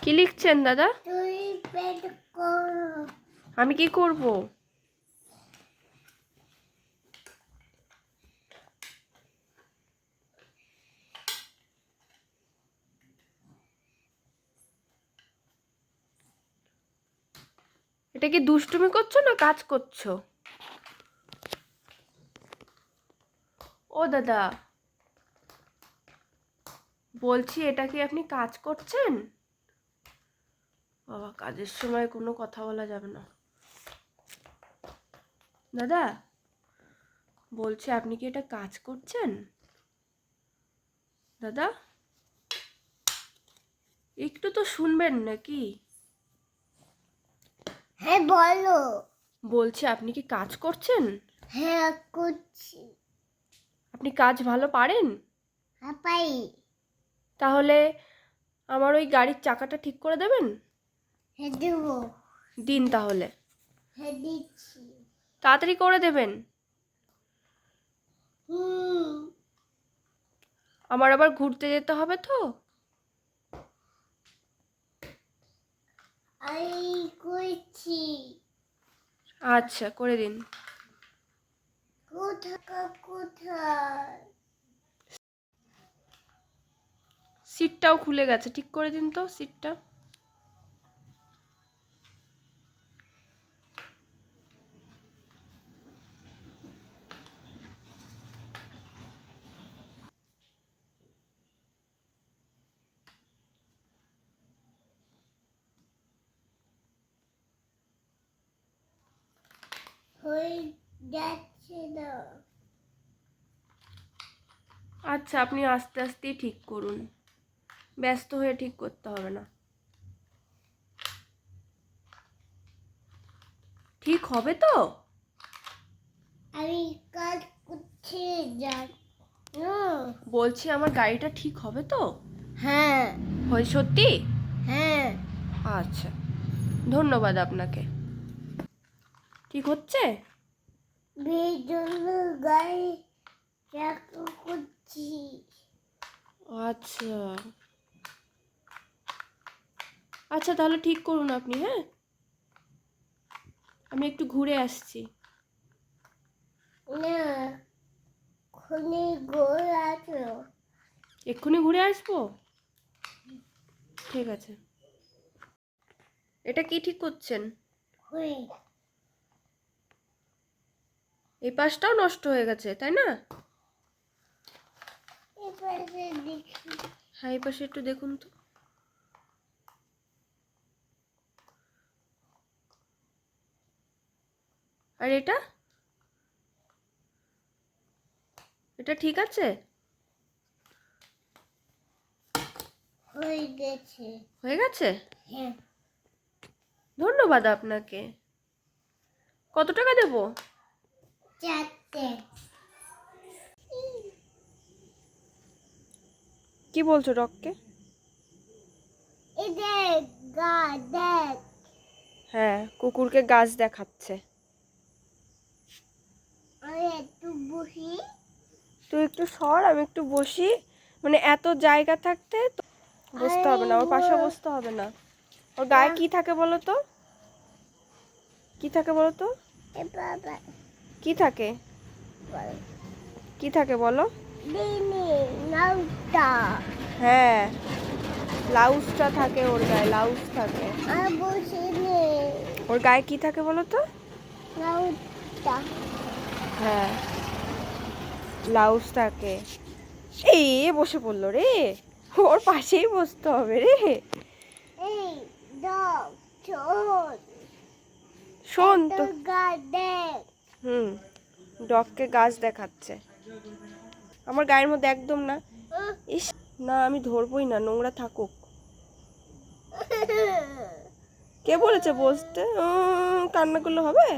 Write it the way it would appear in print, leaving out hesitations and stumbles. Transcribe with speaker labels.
Speaker 1: কি লিখছেন দাদা?
Speaker 2: তুই পেট কর।
Speaker 1: আমি কি করব? এটা কি দুষ্টুমি করছো না কাজ করছো? ও দাদা, বলছি এটা কি আপনি কাজ করছেন? বাবা, কাজের সময় কোনো কথা বলা যাবে না। দাদা, বলছি আপনি কি এটা কাজ করছেন? দাদা, একটু তো শুনবেন নাকি?
Speaker 2: হ্যাঁ বলো।
Speaker 1: বলছি আপনি কি কাজ করছেন?
Speaker 2: হ্যাঁ করছি।
Speaker 1: আপনি কাজ ভালো পারেন?
Speaker 2: হ্যাঁ পাই।
Speaker 1: তাহলে আমার ওই গাড়ির চাকাটা ঠিক করে দেবেন?
Speaker 2: হ্যাঁ দেবো।
Speaker 1: দিন তাহলে,
Speaker 2: হ্যাঁ দিচ্ছি।
Speaker 1: তাড়াতাড়ি করে দেবেন। আমার আবার ঘুরতে যেতে হবে তো।
Speaker 2: আমি করছি।
Speaker 1: আচ্ছা, করে দিন।
Speaker 2: কোথায়?
Speaker 1: সিটটাও খুলে গেছে, ঠিক করে দিন তো সিটটা।
Speaker 2: হয়ে যাচ্ছে না।
Speaker 1: আচ্ছা, আপনি আস্তে আস্তেই ঠিক করুন, ব্যস্ত হয়ে ঠিক করতে হবে না। ঠিক হবে তো?
Speaker 2: আমি কাজ করছি যান।
Speaker 1: বলছি আমার গাড়িটা ঠিক হবে তো?
Speaker 2: হ্যাঁ
Speaker 1: হয় সত্যি?
Speaker 2: হ্যাঁ।
Speaker 1: আচ্ছা, ধন্যবাদ আপনাকে। ঠিক হচ্ছে?
Speaker 2: বেজন্য গাড়ি চাকু করছি।
Speaker 1: আচ্ছা আচ্ছা, তাহলে ঠিক করুন আপনি। হ্যাঁ, আমি একটু ঘুরে আসছি।
Speaker 2: না খুনি গোল আছে।
Speaker 1: এক্ষুনি ঘুরে আসবো। ঠিক আছে। এটা কি ঠিক করছেন?
Speaker 2: হয়ে
Speaker 1: এই পাশটাও নষ্ট হয়ে গেছে, তাই না?
Speaker 2: এপাশে দেখি।
Speaker 1: হ্যাঁ, এই পাশে একটু দেখুন তো। আর এটা এটা ঠিক আছে?
Speaker 2: হয়ে গেছে।
Speaker 1: হয়ে গেছে?
Speaker 2: হ্যাঁ
Speaker 1: ধন্যবাদ আপনাকে। কত টাকা দেবো?
Speaker 2: 4টে।
Speaker 1: কি বলছো ডককে?
Speaker 2: এই দেখ গা দেখ।
Speaker 1: হ্যাঁ, কুকুরকে গাছ দেখাচ্ছে।
Speaker 2: আমি একটু বসি।
Speaker 1: তুই একটু সর, আমি একটু বসি। মানে এত জায়গা থাকতে তো বসতে হবে না, ওর পাশে বসতে হবে না। ওর গায়ে কি থাকে বলো তো? কি থাকে বলো তো?
Speaker 2: বাবা
Speaker 1: কি থাকে? কি থাকে বলো?
Speaker 2: দিনে নাউটা।
Speaker 1: হ্যাঁ, লাউসটা থাকে ওর গায়ে, লাউস থাকে।
Speaker 2: আর বসে নে
Speaker 1: ওর গায়ে কি থাকে বলো তো?
Speaker 2: নাউটা।
Speaker 1: হ্যাঁ, লাউস থাকে। এই বসে পড়লো রে, ওর পাশেই বসতে হবে রে।
Speaker 2: এই ডগ চল।
Speaker 1: শোন তো।
Speaker 2: তোর গা দেখ।
Speaker 1: ডগকে গাছ দেখাচ্ছে। আমার গায়ের মধ্যে একদম না। ইস, না আমি ধরবই না, নোংরা থাকুক। কে বলেছে বসতে? কান্না করলে হবে?